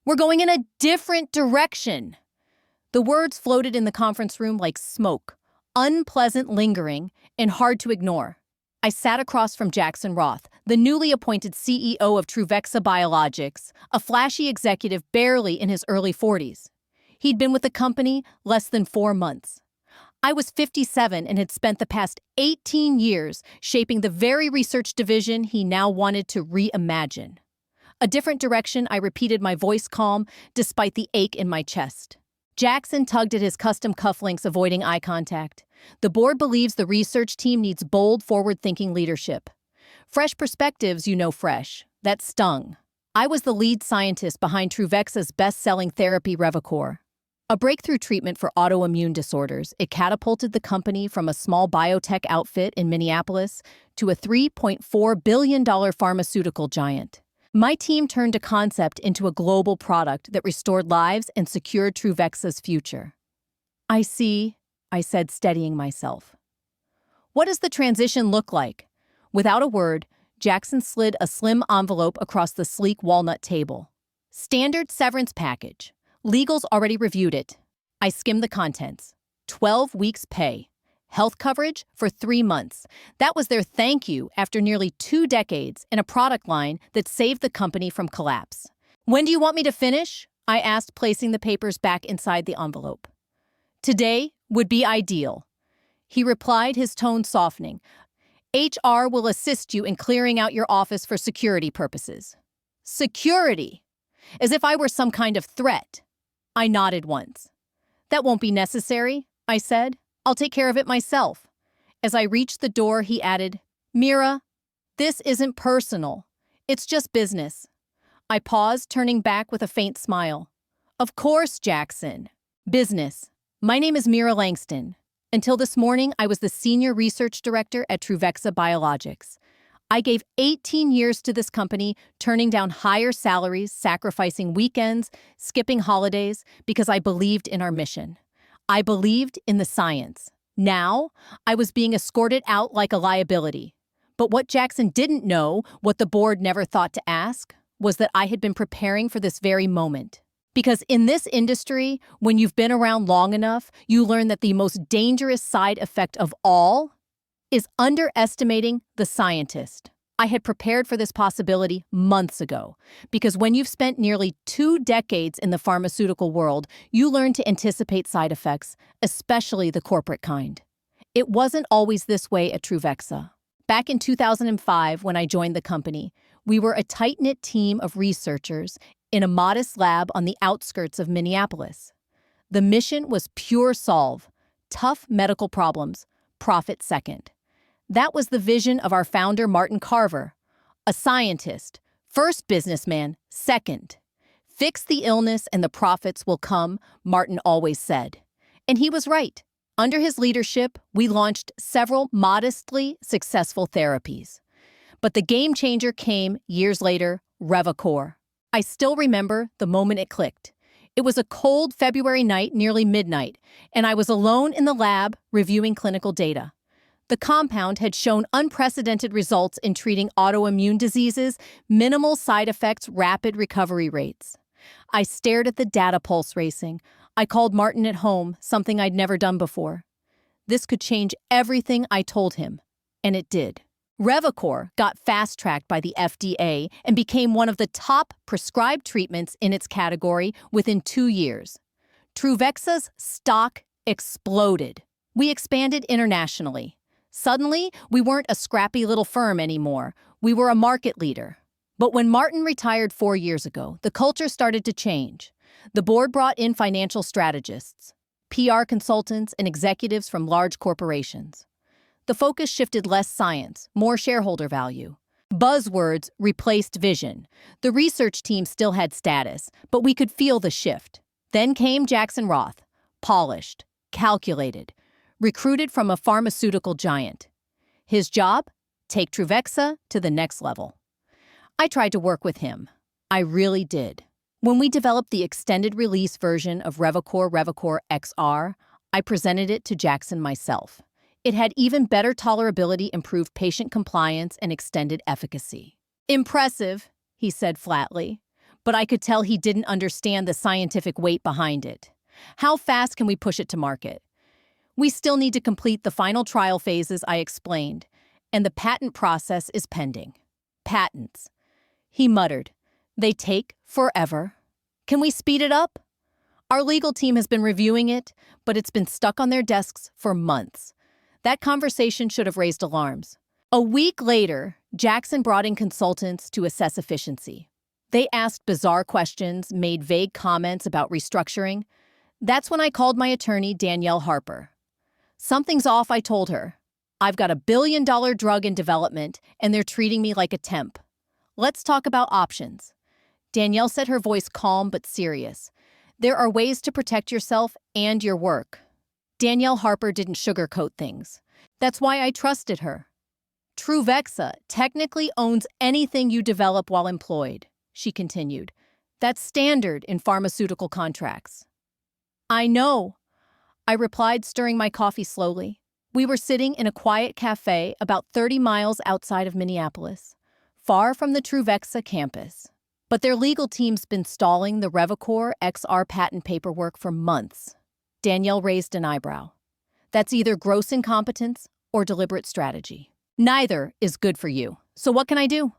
We're going in a different direction. The words floated in the conference room like smoke, unpleasant, lingering, and hard to ignore. I sat across from Jackson Roth, the newly appointed CEO of Truvexa Biologics, a flashy executive barely in his early 40s. He'd been with the company less than 4 months. I was 57 and had spent the past 18 years shaping the very research division he now wanted to reimagine. A different direction, I repeated, my voice calm despite the ache in my chest. Jackson tugged at his custom cufflinks, avoiding eye contact. The board believes the research team needs bold, forward-thinking leadership. Fresh perspectives, fresh. That stung. I was the lead scientist behind Truvexa's best-selling therapy, Revacor. A breakthrough treatment for autoimmune disorders, it catapulted the company from a small biotech outfit in Minneapolis to a $3.4 billion pharmaceutical giant. My team turned a concept into a global product that restored lives and secured Truvexa's future. I see, I said, steadying myself. What does the transition look like? Without a word, Jackson slid a slim envelope across the sleek walnut table. Standard severance package. Legal's already reviewed it. I skimmed the contents. 12 weeks pay. Health coverage for 3 months. That was their thank you after nearly 2 decades in a product line that saved the company from collapse. When do you want me to finish? I asked, placing the papers back inside the envelope. Today would be ideal. He replied, his tone softening. HR will assist you in clearing out your office for security purposes. Security? As if I were some kind of threat. I nodded once. That won't be necessary, I said. I'll take care of it myself. As I reached the door, he added, Mira, this isn't personal. It's just business. I paused, turning back with a faint smile. Of course, Jackson. Business. My name is Mira Langston. Until this morning, I was the senior research director at Truvexa Biologics. I gave 18 years to this company, turning down higher salaries, sacrificing weekends, skipping holidays, because I believed in our mission. I believed in the science. Now, I was being escorted out like a liability. But what Jackson didn't know, what the board never thought to ask, was that I had been preparing for this very moment. Because in this industry, when you've been around long enough, you learn that the most dangerous side effect of all is underestimating the scientist. I had prepared for this possibility months ago, because when you've spent nearly 2 decades in the pharmaceutical world, you learn to anticipate side effects, especially the corporate kind. It wasn't always this way at Truvexa. Back in 2005, when I joined the company, we were a tight-knit team of researchers in a modest lab on the outskirts of Minneapolis. The mission was pure solve, tough medical problems, profit second. That was the vision of our founder, Martin Carver. A scientist, first businessman, second. Fix the illness and the profits will come, Martin always said. And he was right. Under his leadership, we launched several modestly successful therapies. But the game changer came years later, Revacor. I still remember the moment it clicked. It was a cold February night, nearly midnight, and I was alone in the lab reviewing clinical data. The compound had shown unprecedented results in treating autoimmune diseases, minimal side effects, rapid recovery rates. I stared at the data, pulse racing. I called Martin at home, something I'd never done before. This could change everything, I told him, and it did. Revacor got fast-tracked by the FDA and became one of the top prescribed treatments in its category within 2 years. Truvexa's stock exploded. We expanded internationally. Suddenly, we weren't a scrappy little firm anymore. We were a market leader. But when Martin retired 4 years ago, the culture started to change. The board brought in financial strategists, PR consultants, and executives from large corporations. The focus shifted: less science, more shareholder value. Buzzwords replaced vision. The research team still had status, but we could feel the shift. Then came Jackson Roth, polished, calculated, recruited from a pharmaceutical giant. His job? Take Truvexa to the next level. I tried to work with him. I really did. When we developed the extended release version of Revacor XR, I presented it to Jackson myself. It had even better tolerability, improved patient compliance, and extended efficacy. Impressive, he said flatly. but I could tell he didn't understand the scientific weight behind it. How fast can we push it to market? We still need to complete the final trial phases I explained, and the patent process is pending. Patents. He muttered. They take forever. Can we speed it up? Our legal team has been reviewing it, but it's been stuck on their desks for months. That conversation should have raised alarms. A week later, Jackson brought in consultants to assess efficiency. They asked bizarre questions, made vague comments about restructuring. That's when I called my attorney, Danielle Harper. Something's off, I told her. I've got $1 billion drug in development, and they're treating me like a temp. Let's talk about options. Danielle said, her voice calm but serious. There are ways to protect yourself and your work. Danielle Harper didn't sugarcoat things. That's why I trusted her. Truvexa technically owns anything you develop while employed, she continued. That's standard in pharmaceutical contracts. I know, I replied, stirring my coffee slowly. We were sitting in a quiet cafe about 30 miles outside of Minneapolis, far from the Truvexa campus. But their legal team's been stalling the Revacor XR patent paperwork for months. Danielle raised an eyebrow. That's either gross incompetence or deliberate strategy. Neither is good for you. So what can I do?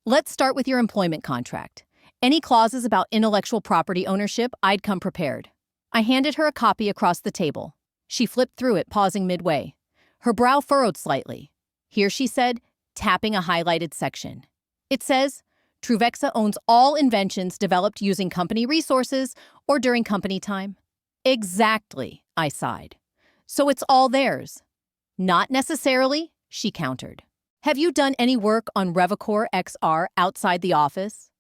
Let's start with your employment contract. Any clauses about intellectual property ownership, I'd come prepared. I handed her a copy across the table. She flipped through it, pausing midway. Her brow furrowed slightly. Here, she said, tapping a highlighted section. It says, Truvexa owns all inventions developed using company resources or during company time. Exactly, I sighed. So it's all theirs. Not necessarily, she countered. Have you done any work on Revacor XR outside the office?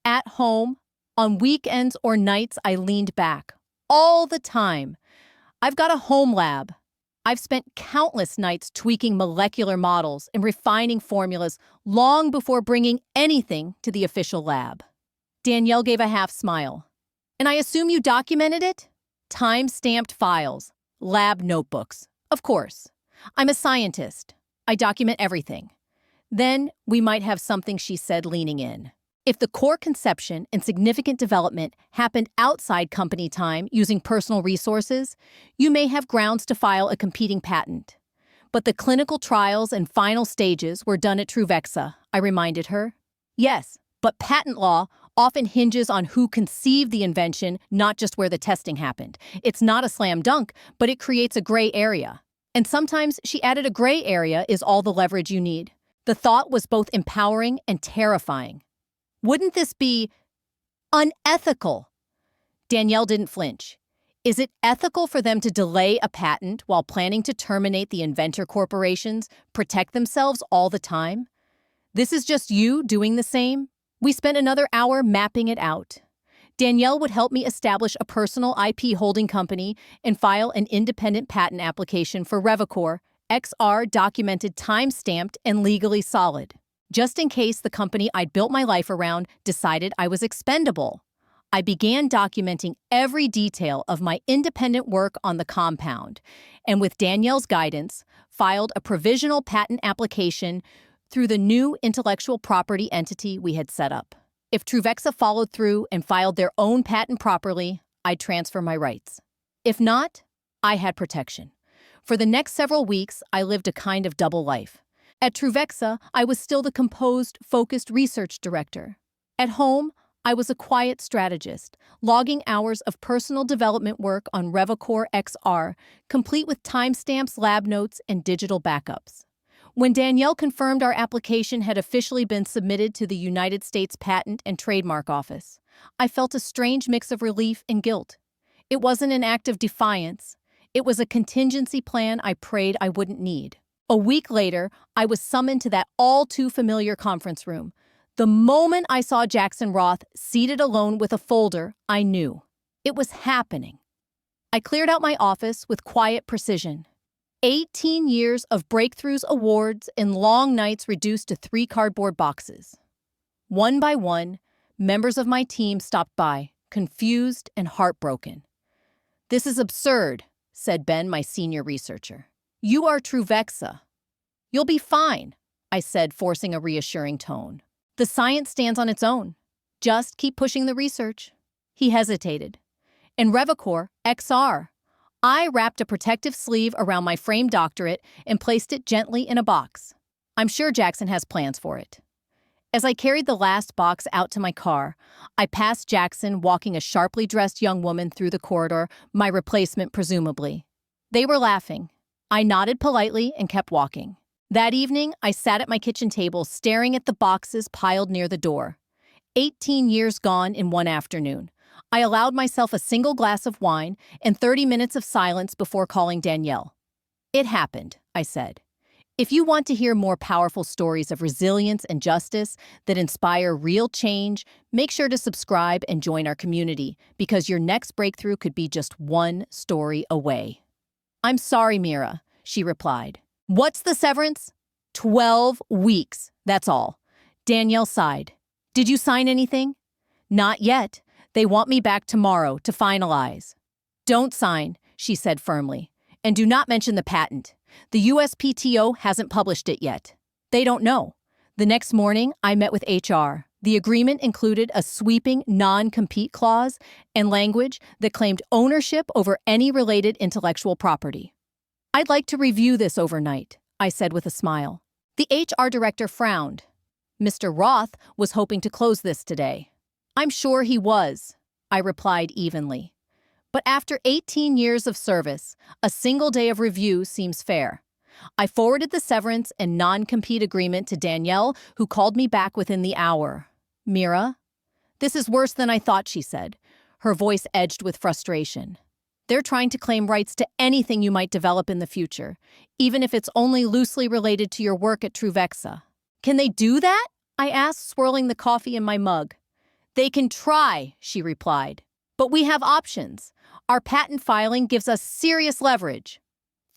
At home, on weekends or nights, I leaned back. All the time. I've got a home lab. I've spent countless nights tweaking molecular models and refining formulas long before bringing anything to the official lab. Danielle gave a half smile. And I assume you documented it? Time-stamped files, lab notebooks. Of course. I'm a scientist. I document everything. Then we might have something, she said, leaning in. If the core conception and significant development happened outside company time using personal resources, you may have grounds to file a competing patent. But the clinical trials and final stages were done at Truvexa, I reminded her. Yes, but patent law often hinges on who conceived the invention, not just where the testing happened. It's not a slam dunk, but it creates a gray area. And sometimes, she added, a gray area is all the leverage you need. The thought was both empowering and terrifying. Wouldn't this be unethical? Danielle didn't flinch. Is it ethical for them to delay a patent while planning to terminate the inventor corporations, protect themselves all the time? This is just you doing the same? We spent another hour mapping it out. Danielle would help me establish a personal IP holding company and file an independent patent application for Revacor, XR documented, time-stamped, and legally solid. Just in case the company I'd built my life around decided I was expendable. I began documenting every detail of my independent work on the compound, and with Danielle's guidance, filed a provisional patent application through the new intellectual property entity we had set up. If Truvexa followed through and filed their own patent properly, I'd transfer my rights. If not, I had protection. For the next several weeks, I lived a kind of double life. At Truvexa, I was still the composed, focused research director. At home, I was a quiet strategist, logging hours of personal development work on Revacor XR, complete with timestamps, lab notes, and digital backups. When Danielle confirmed our application had officially been submitted to the United States Patent and Trademark Office, I felt a strange mix of relief and guilt. It wasn't an act of defiance. It was a contingency plan I prayed I wouldn't need. A week later, I was summoned to that all-too-familiar conference room. The moment I saw Jackson Roth seated alone with a folder, I knew. It was happening. I cleared out my office with quiet precision. 18 years of breakthroughs, awards, and long nights reduced to 3 cardboard boxes. One by one, members of my team stopped by, confused and heartbroken. "This is absurd," said Ben, my senior researcher. "You are Truvexa." "You'll be fine," I said, forcing a reassuring tone. "The science stands on its own." Just keep pushing the research. He hesitated. And Revacor XR. I wrapped a protective sleeve around my framed doctorate and placed it gently in a box. I'm sure Jackson has plans for it. As I carried the last box out to my car, I passed Jackson walking a sharply dressed young woman through the corridor, my replacement presumably. They were laughing. I nodded politely and kept walking. That evening, I sat at my kitchen table staring at the boxes piled near the door. 18 years gone in one afternoon. I allowed myself a single glass of wine and 30 minutes of silence before calling Danielle. It happened, I said. If you want to hear more powerful stories of resilience and justice that inspire real change, make sure to subscribe and join our community, because your next breakthrough could be just one story away. I'm sorry, Mira, she replied. What's the severance? 12 weeks, that's all. Danielle sighed. Did you sign anything? Not yet. They want me back tomorrow to finalize. Don't sign, she said firmly. And do not mention the patent. The USPTO hasn't published it yet. They don't know. The next morning, I met with HR. The agreement included a sweeping non-compete clause and language that claimed ownership over any related intellectual property. I'd like to review this overnight, I said with a smile. The HR director frowned. Mr. Roth was hoping to close this today. I'm sure he was, I replied evenly. But after 18 years of service, a single day of review seems fair. I forwarded the severance and non-compete agreement to Danielle, who called me back within the hour. Mira? This is worse than I thought, she said, her voice edged with frustration. They're trying to claim rights to anything you might develop in the future, even if it's only loosely related to your work at Truvexa. Can they do that? I asked, swirling the coffee in my mug. They can try, she replied. But we have options. Our patent filing gives us serious leverage.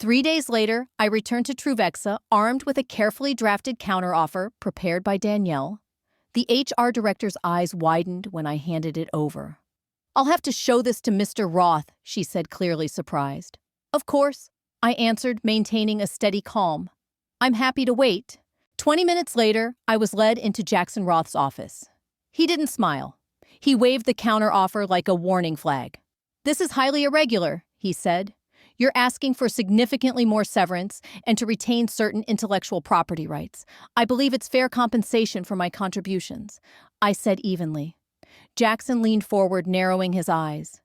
3 days later, I returned to Truvexa, armed with a carefully drafted counteroffer prepared by Danielle. The HR director's eyes widened when I handed it over. I'll have to show this to Mr. Roth, she said, clearly surprised. Of course, I answered, maintaining a steady calm. I'm happy to wait. 20 minutes later, I was led into Jackson Roth's office. He didn't smile. He waved the counteroffer like a warning flag. This is highly irregular, he said. You're asking for significantly more severance and to retain certain intellectual property rights. I believe it's fair compensation for my contributions, I said evenly. Jackson leaned forward, narrowing his eyes.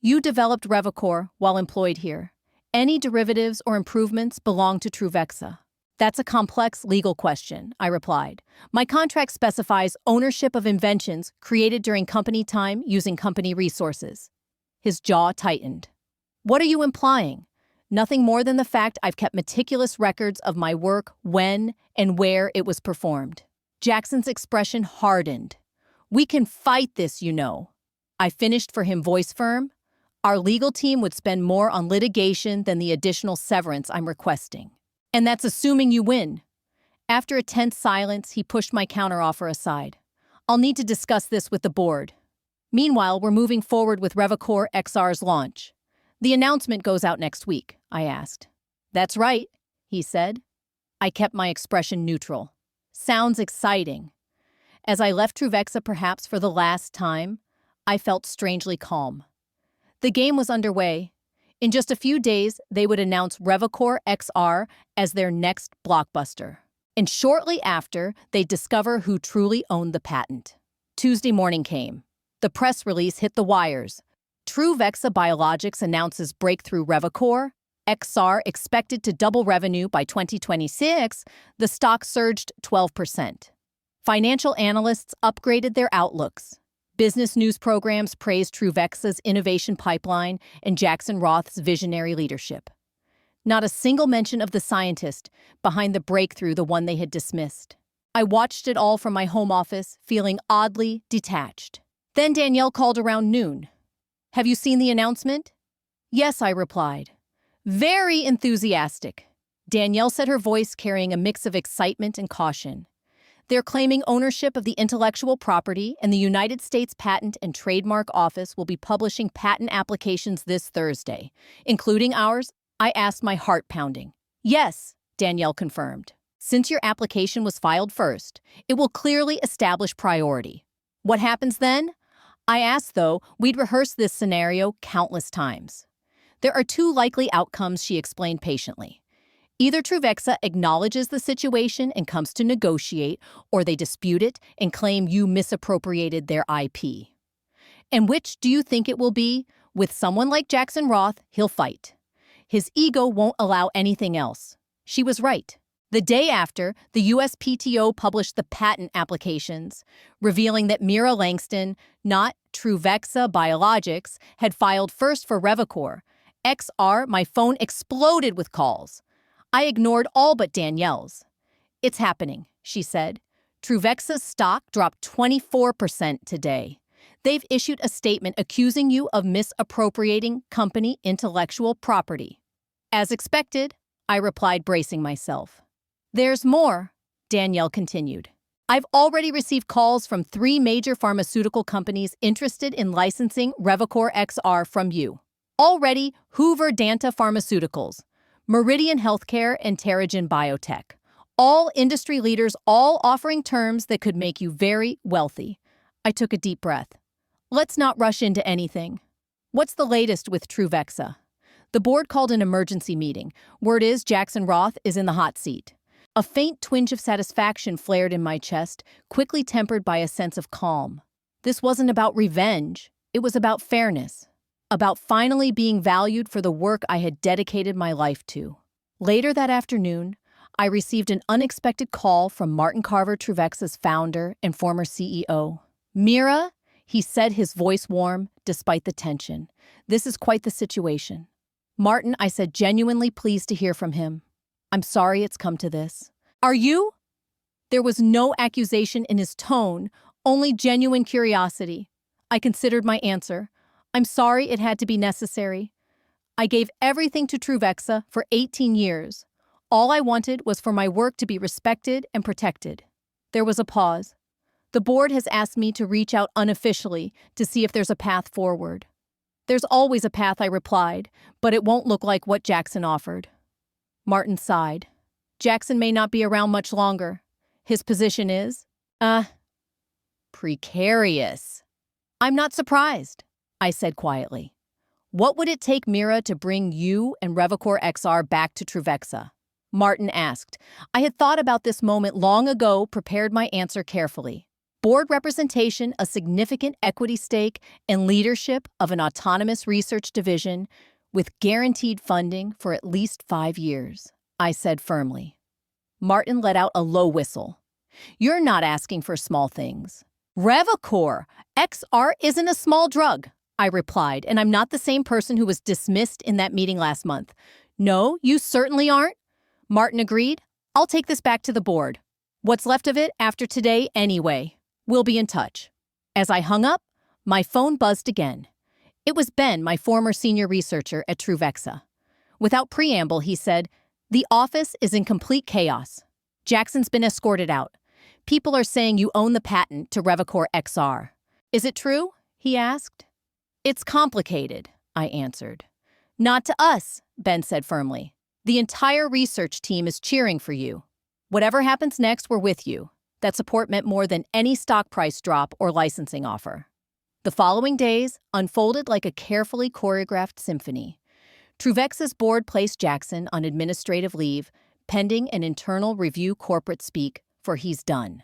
You developed Revacor while employed here. Any derivatives or improvements belong to Truvexa. That's a complex legal question, I replied. My contract specifies ownership of inventions created during company time using company resources. His jaw tightened. What are you implying? Nothing more than the fact I've kept meticulous records of my work, when and where it was performed. Jackson's expression hardened. We can fight this, you know. I finished for him, voice firm. Our legal team would spend more on litigation than the additional severance I'm requesting. And that's assuming you win. After a tense silence, he pushed my counteroffer aside. I'll need to discuss this with the board. Meanwhile, we're moving forward with Revacor XR's launch. The announcement goes out next week, I asked. That's right, he said. I kept my expression neutral. Sounds exciting. As I left Truvexa perhaps for the last time, I felt strangely calm. The game was underway. In just a few days, they would announce Revacor XR as their next blockbuster. And shortly after, they'd discover who truly owned the patent. Tuesday morning came. The press release hit the wires. Truvexa Biologics announces breakthrough Revacor XR expected to double revenue by 2026. The stock surged 12%. Financial analysts upgraded their outlooks. Business news programs praised Truvexa's innovation pipeline and Jackson Roth's visionary leadership. Not a single mention of the scientist behind the breakthrough, the one they had dismissed. I watched it all from my home office, feeling oddly detached. Then Danielle called around noon. Have you seen the announcement? Yes, I replied. Very enthusiastic. Danielle said, her voice carrying a mix of excitement and caution. They're claiming ownership of the intellectual property, and the United States Patent and Trademark Office will be publishing patent applications this Thursday, including ours. I asked, my heart pounding. Yes, Danielle confirmed. Since your application was filed first, it will clearly establish priority. What happens then? I asked, though we'd rehearsed this scenario countless times. There are two likely outcomes, she explained patiently. Either Truvexa acknowledges the situation and comes to negotiate, or they dispute it and claim you misappropriated their IP. And which do you think it will be? With someone like Jackson Roth, he'll fight. His ego won't allow anything else. She was right. The day after, the USPTO published the patent applications, revealing that Mira Langston, not Truvexa Biologics, had filed first for Revacor XR. My phone exploded with calls. I ignored all but Danielle's. It's happening, she said. Truvexa's stock dropped 24% today. They've issued a statement accusing you of misappropriating company intellectual property. As expected, I replied, bracing myself. There's more, Danielle continued. I've already received calls from 3 major pharmaceutical companies interested in licensing Revacor XR from you. Already, Hoover Danta Pharmaceuticals, Meridian Healthcare, and Terrigen Biotech. All industry leaders, all offering terms that could make you very wealthy. I took a deep breath. Let's not rush into anything. What's the latest with Truvexa? The board called an emergency meeting. Word is Jackson Roth is in the hot seat. A faint twinge of satisfaction flared in my chest, quickly tempered by a sense of calm. This wasn't about revenge. It was about fairness. About finally being valued for the work I had dedicated my life to. Later that afternoon, I received an unexpected call from Martin Carver, Truvexa's founder and former CEO. Mira, he said, his voice warm despite the tension. This is quite the situation. Martin, I said, genuinely pleased to hear from him. I'm sorry it's come to this. Are you? There was no accusation in his tone, only genuine curiosity. I considered my answer. I'm sorry it had to be necessary. I gave everything to Truvexa for 18 years. All I wanted was for my work to be respected and protected. There was a pause. The board has asked me to reach out unofficially to see if there's a path forward. There's always a path, I replied, but it won't look like what Jackson offered. Martin sighed. Jackson may not be around much longer. His position is, precarious. I'm not surprised, I said quietly. What would it take, Mira, to bring you and Revacor XR back to Truvexa? Martin asked. I had thought about this moment long ago, prepared my answer carefully. Board representation, a significant equity stake, and leadership of an autonomous research division with guaranteed funding for at least 5 years, I said firmly. Martin let out a low whistle. You're not asking for small things. Revacor XR isn't a small drug, I replied, and I'm not the same person who was dismissed in that meeting last month. No, you certainly aren't. Martin agreed. I'll take this back to the board. What's left of it after today anyway. We'll be in touch. As I hung up, my phone buzzed again. It was Ben, my former senior researcher at Truvexa. Without preamble, he said, the office is in complete chaos. Jackson's been escorted out. People are saying you own the patent to Revacor XR. Is it true? He asked. It's complicated, I answered. Not to us, Ben said firmly. The entire research team is cheering for you. Whatever happens next, we're with you. That support meant more than any stock price drop or licensing offer. The following days unfolded like a carefully choreographed symphony. Truvexa's board placed Jackson on administrative leave, pending an internal review corporate speak, for he's done.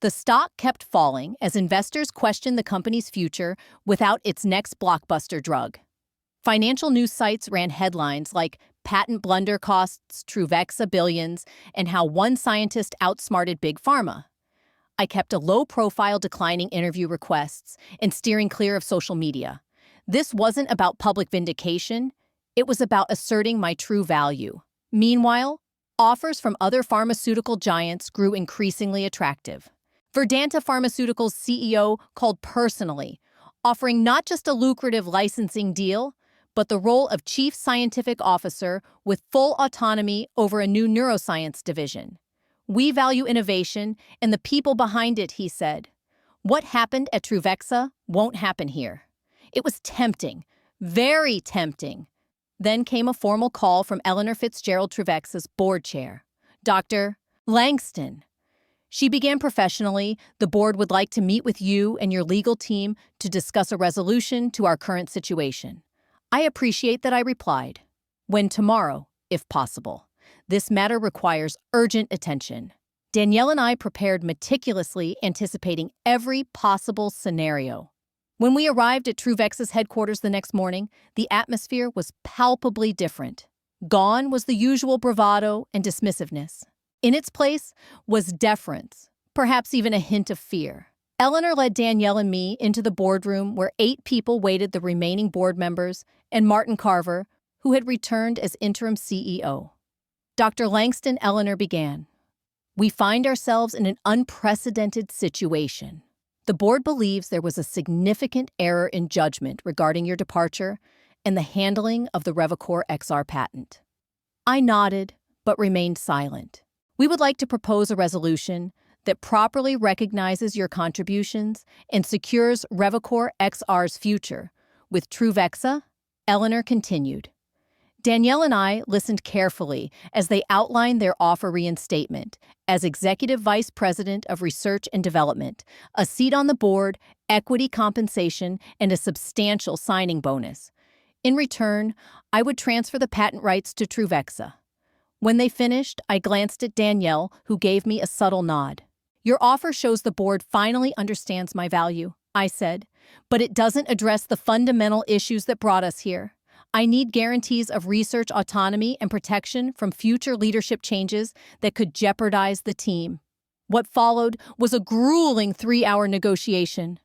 The stock kept falling as investors questioned the company's future without its next blockbuster drug. Financial news sites ran headlines like patent blunder costs Truvexa billions and how one scientist outsmarted Big Pharma. I kept a low-profile, declining interview requests and steering clear of social media. This wasn't about public vindication. It was about asserting my true value. Meanwhile, offers from other pharmaceutical giants grew increasingly attractive. Verdanta Pharmaceuticals' CEO called personally, offering not just a lucrative licensing deal, but the role of chief scientific officer with full autonomy over a new neuroscience division. We value innovation and the people behind it, he said. What happened at Truvexa won't happen here. It was tempting, very tempting. Then came a formal call from Eleanor Fitzgerald, Truvexa's board chair. Dr. Langston, She began professionally. The board would like to meet with you and your legal team to discuss a resolution to our current situation. I appreciate that I replied. When tomorrow, if possible. This matter requires urgent attention. Danielle and I prepared meticulously, anticipating every possible scenario. When we arrived at Truvexa's headquarters the next morning, the atmosphere was palpably different. Gone was the usual bravado and dismissiveness. In its place was deference, perhaps even a hint of fear. Eleanor led Danielle and me into the boardroom where 8 people waited, the remaining board members, and Martin Carver, who had returned as interim CEO. Dr. Langston, Eleanor began. We find ourselves in an unprecedented situation. The board believes there was a significant error in judgment regarding your departure and the handling of the Revacor XR patent. I nodded, but remained silent. We would like to propose a resolution that properly recognizes your contributions and secures Revacor XR's future. With Truvexa, Eleanor continued. Danielle and I listened carefully as they outlined their offer reinstatement as Executive Vice President of Research and Development, a seat on the board, equity compensation, and a substantial signing bonus. In return, I would transfer the patent rights to Truvexa. When they finished, I glanced at Danielle, who gave me a subtle nod. Your offer shows the board finally understands my value, I said, but it doesn't address the fundamental issues that brought us here. I need guarantees of research autonomy and protection from future leadership changes that could jeopardize the team. What followed was a grueling 3-hour negotiation.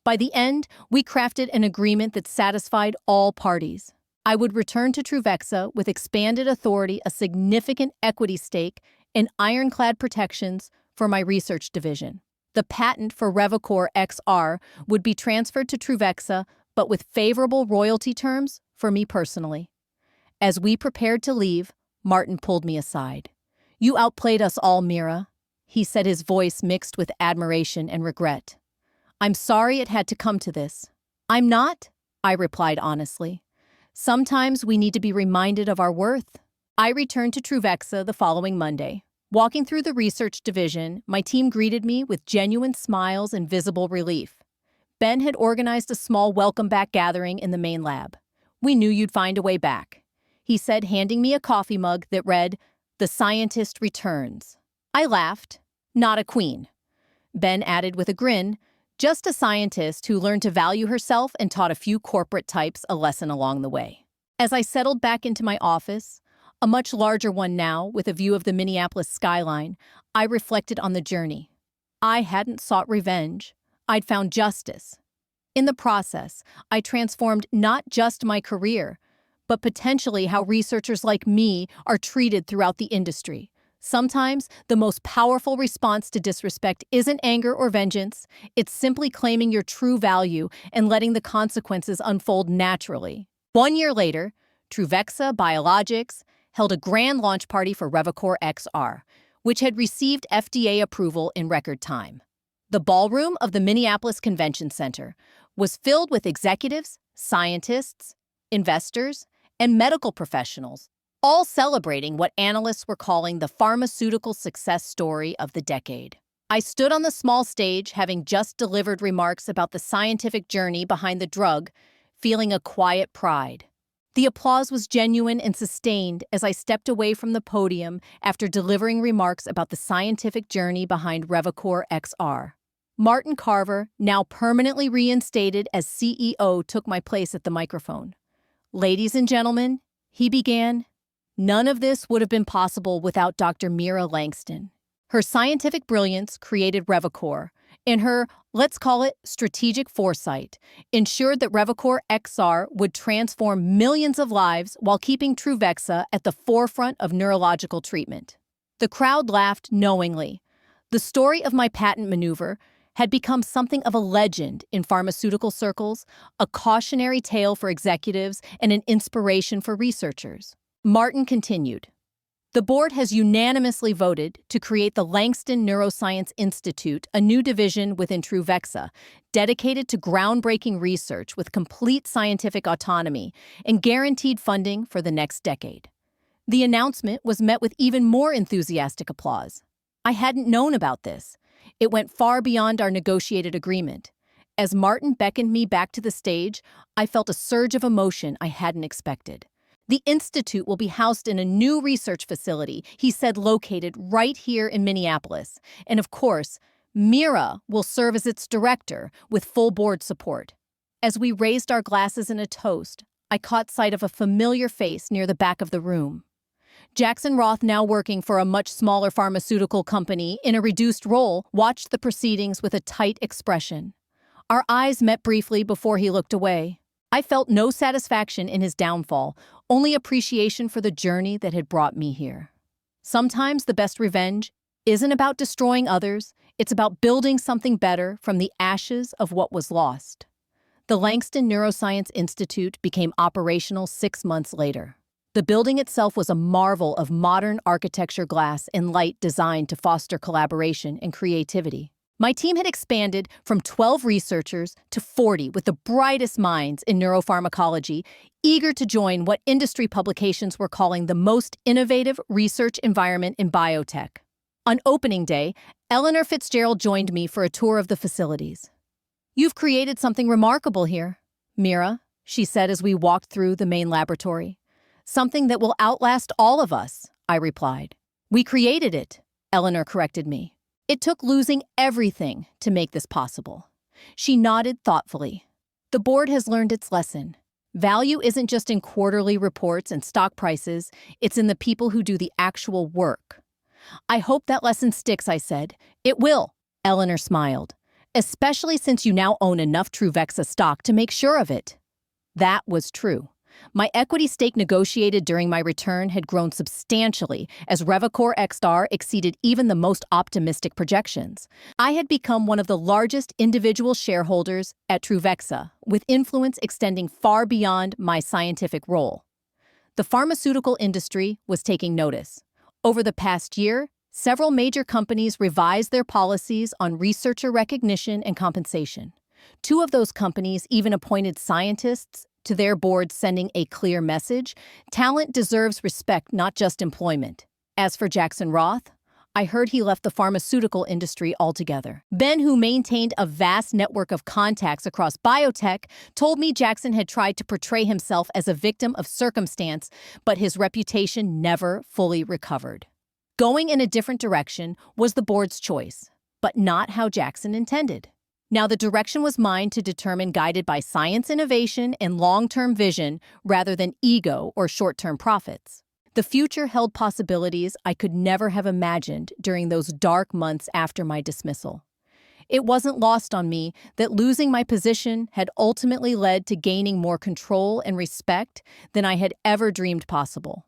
By the end, we crafted an agreement that satisfied all parties. I would return to Truvexa with expanded authority, a significant equity stake, and ironclad protections for my research division. The patent for Revacor XR would be transferred to Truvexa, but with favorable royalty terms for me personally. As we prepared to leave, Martin pulled me aside. You outplayed us all, Mira, he said, his voice mixed with admiration and regret. I'm sorry it had to come to this. I'm not, I replied honestly. Sometimes we need to be reminded of our worth. I returned to Truvexa the following Monday. Walking through the research division, my team greeted me with genuine smiles and visible relief. Ben had organized a small welcome-back gathering in the main lab. We knew you'd find a way back, he said, handing me a coffee mug that read, "The Scientist Returns." I laughed. Not a queen. Ben added with a grin, just a scientist who learned to value herself and taught a few corporate types a lesson along the way. As I settled back into my office, a much larger one now with a view of the Minneapolis skyline, I reflected on the journey. I hadn't sought revenge. I'd found justice. In the process, I transformed not just my career, but potentially how researchers like me are treated throughout the industry. Sometimes, the most powerful response to disrespect isn't anger or vengeance. It's simply claiming your true value and letting the consequences unfold naturally. 1 year later, Truvexa Biologics held a grand launch party for Revacor XR, which had received FDA approval in record time. The ballroom of the Minneapolis Convention Center was filled with executives, scientists, investors, and medical professionals, all celebrating what analysts were calling the pharmaceutical success story of the decade. I stood on the small stage, having just delivered remarks about the scientific journey behind the drug, feeling a quiet pride. The applause was genuine and sustained as I stepped away from the podium after delivering remarks about the scientific journey behind Revacor XR. Martin Carver, now permanently reinstated as CEO, took my place at the microphone. Ladies and gentlemen, he began, none of this would have been possible without Dr. Mira Langston. Her scientific brilliance created Revacor, and her, let's call it, strategic foresight, ensured that Revacor XR would transform millions of lives while keeping Truvexa at the forefront of neurological treatment. The crowd laughed knowingly. The story of my patent maneuver had become something of a legend in pharmaceutical circles, a cautionary tale for executives and an inspiration for researchers. Martin continued. The board has unanimously voted to create the Langston Neuroscience Institute, a new division within Truvexa, dedicated to groundbreaking research with complete scientific autonomy and guaranteed funding for the next decade. The announcement was met with even more enthusiastic applause. I hadn't known about this. It went far beyond our negotiated agreement. As Martin beckoned me back to the stage, I felt a surge of emotion I hadn't expected. The Institute will be housed in a new research facility, he said, located right here in Minneapolis. And of course, Mira will serve as its director with full board support. As we raised our glasses in a toast, I caught sight of a familiar face near the back of the room. Jackson Roth, now working for a much smaller pharmaceutical company in a reduced role, watched the proceedings with a tight expression. Our eyes met briefly before he looked away. I felt no satisfaction in his downfall, only appreciation for the journey that had brought me here. Sometimes the best revenge isn't about destroying others, it's about building something better from the ashes of what was lost. The Langston Neuroscience Institute became operational 6 months later. The building itself was a marvel of modern architecture, glass and light designed to foster collaboration and creativity. My team had expanded from 12 researchers to 40 with the brightest minds in neuropharmacology, eager to join what industry publications were calling the most innovative research environment in biotech. On opening day, Eleanor Fitzgerald joined me for a tour of the facilities. "You've created something remarkable here, Mira," she said as we walked through the main laboratory. "Something that will outlast all of us," I replied. "We created it," Eleanor corrected me. "It took losing everything to make this possible." She nodded thoughtfully. "The board has learned its lesson. Value isn't just in quarterly reports and stock prices, it's in the people who do the actual work." "I hope that lesson sticks," I said. "It will," Eleanor smiled. "Especially since you now own enough Truvexa stock to make sure of it." That was true. My equity stake negotiated during my return had grown substantially as Revacor XR exceeded even the most optimistic projections. I had become one of the largest individual shareholders at Truvexa, with influence extending far beyond my scientific role. The pharmaceutical industry was taking notice. Over the past year, several major companies revised their policies on researcher recognition and compensation. 2 of those companies even appointed scientists to their boards, sending a clear message: talent deserves respect, not just employment. As for Jackson Roth, I heard he left the pharmaceutical industry altogether. Ben, who maintained a vast network of contacts across biotech, told me Jackson had tried to portray himself as a victim of circumstance, but his reputation never fully recovered. Going in a different direction was the board's choice, but not how Jackson intended. Now the direction was mine to determine, guided by science innovation and long-term vision rather than ego or short-term profits. The future held possibilities I could never have imagined during those dark months after my dismissal. It wasn't lost on me that losing my position had ultimately led to gaining more control and respect than I had ever dreamed possible.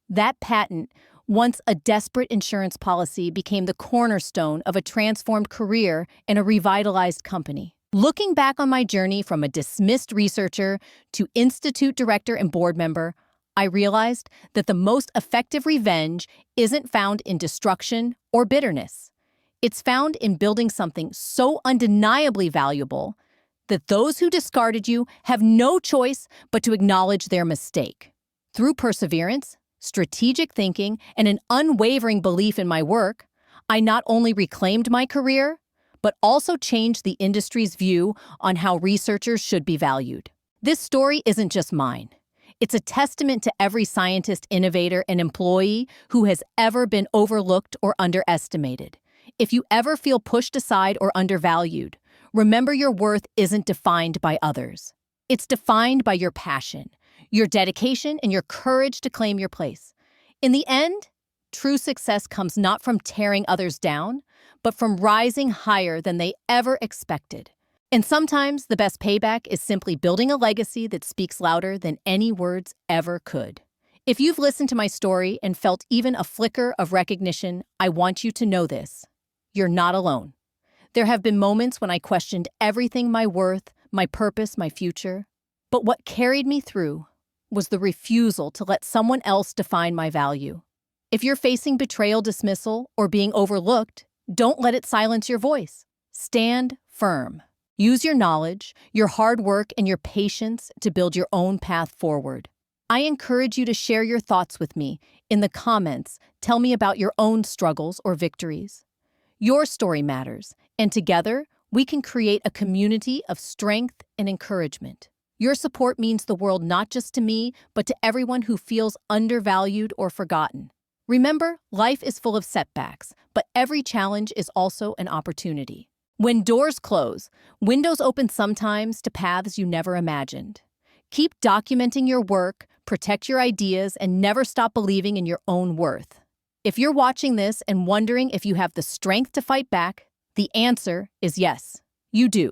That patent, once a desperate insurance policy, became the cornerstone of a transformed career in a revitalized company. Looking back on my journey from a dismissed researcher to institute director and board member, I realized that the most effective revenge isn't found in destruction or bitterness. It's found in building something so undeniably valuable that those who discarded you have no choice but to acknowledge their mistake. Through perseverance, strategic thinking, and an unwavering belief in my work, I not only reclaimed my career, but also changed the industry's view on how researchers should be valued. This story isn't just mine. It's a testament to every scientist, innovator, and employee who has ever been overlooked or underestimated. If you ever feel pushed aside or undervalued, remember your worth isn't defined by others. It's defined by your passion, your dedication, and your courage to claim your place. In the end, true success comes not from tearing others down, but from rising higher than they ever expected. And sometimes the best payback is simply building a legacy that speaks louder than any words ever could. If you've listened to my story and felt even a flicker of recognition, I want you to know this: you're not alone. There have been moments when I questioned everything: my worth, my purpose, my future. But what carried me through was the refusal to let someone else define my value. If you're facing betrayal, dismissal, or being overlooked, don't let it silence your voice. Stand firm. Use your knowledge, your hard work, and your patience to build your own path forward. I encourage you to share your thoughts with me in the comments. Tell me about your own struggles or victories. Your story matters, and together, we can create a community of strength and encouragement. Your support means the world not just to me, but to everyone who feels undervalued or forgotten. Remember, life is full of setbacks, but every challenge is also an opportunity. When doors close, windows open sometimes to paths you never imagined. Keep documenting your work, protect your ideas, and never stop believing in your own worth. If you're watching this and wondering if you have the strength to fight back, the answer is yes, you do.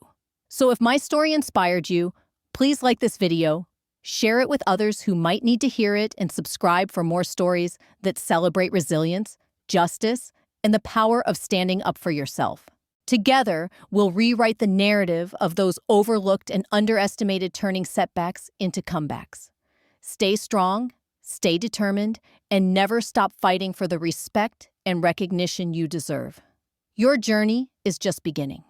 So if my story inspired you, please like this video, share it with others who might need to hear it, and subscribe for more stories that celebrate resilience, justice, and the power of standing up for yourself. Together, we'll rewrite the narrative of those overlooked and underestimated, turning setbacks into comebacks. Stay strong, stay determined, and never stop fighting for the respect and recognition you deserve. Your journey is just beginning.